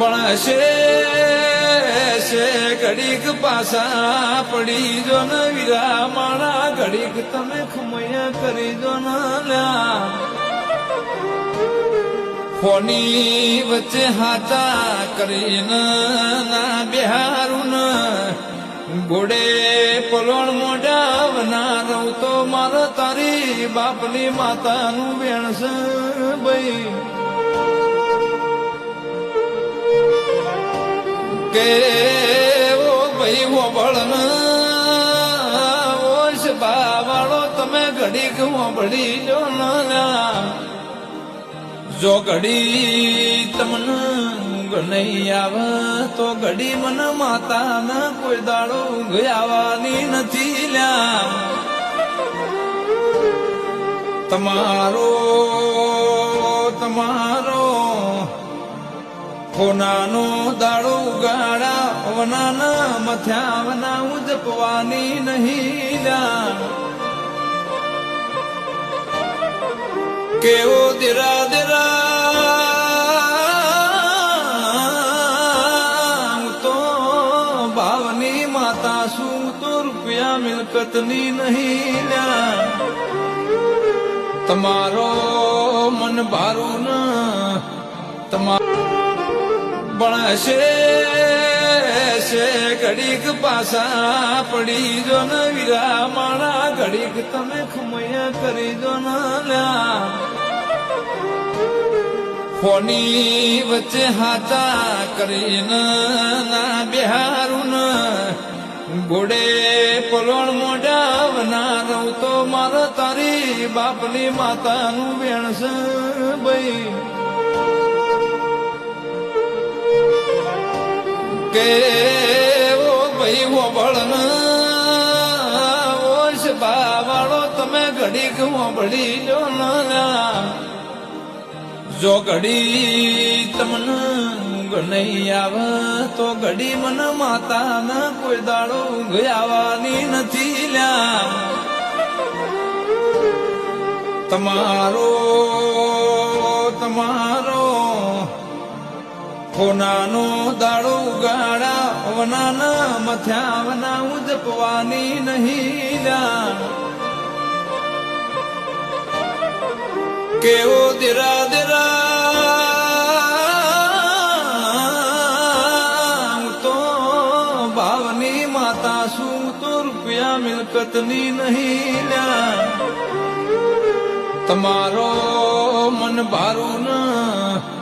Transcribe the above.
ભણશે છે ઘડીક પાછા પડી જો ન વીરા મારા ઘડીક તમે ખમૈયા કરી જો ન લ્યા ફોની વચ્ચે હાચા કરીને ના બિહારું ગોડે પલોણ મોઢા વના રહું તો મારો તારી બાપની માતાનું વેણ છે ભાઈ કે ઓ ભાઈ હોબળ ઓ શબા વાળો તમે ઘડીક હોબળી જો ના જો ઘડી તમને નહીં આવે તો ઘડી મને માતા ના કોઈ દાડો આવવાની નથી લ્યા તમારો કોનાનો દાડો ગાડા વનાના મથ્યા વના જપવાની નહીં લ્યા કેવો દેરા તો ભાવની માતા શું તો રૂપિયા મિલકતની નહીં લ્યા તમારો મન ભારું ન ભણશે છે ઘડીક પાછા પડી જો ન વીરા મારા ઘડીક તમે ખમૈયા કરી જો ન લ્યા ફોની વચ્ચે હાચા કરીને ના બિહારું ગોડે પલોણ મોઢા વના રહું તો મારો તારી બાપની માતાનું વેણ છે ભાઈ કે ઓ ભાઈ હોબળ ઓ શબા વાળો તમે ઘડીક હોબળી જો ના જો ઘડી તમને નહીં આવે તો ઘડી મને માતા ના કોઈ દાડો આવવાની નથી લ્યા તમારો કોનાનો દાડો ગાડા વનાના મથ્યા વના જપવાની નહીં લ્યા કેવો દેરા તો ભાવની માતા શું તો રૂપિયા મિલકતની નહીં લ્યા તમારો મન ભારું ન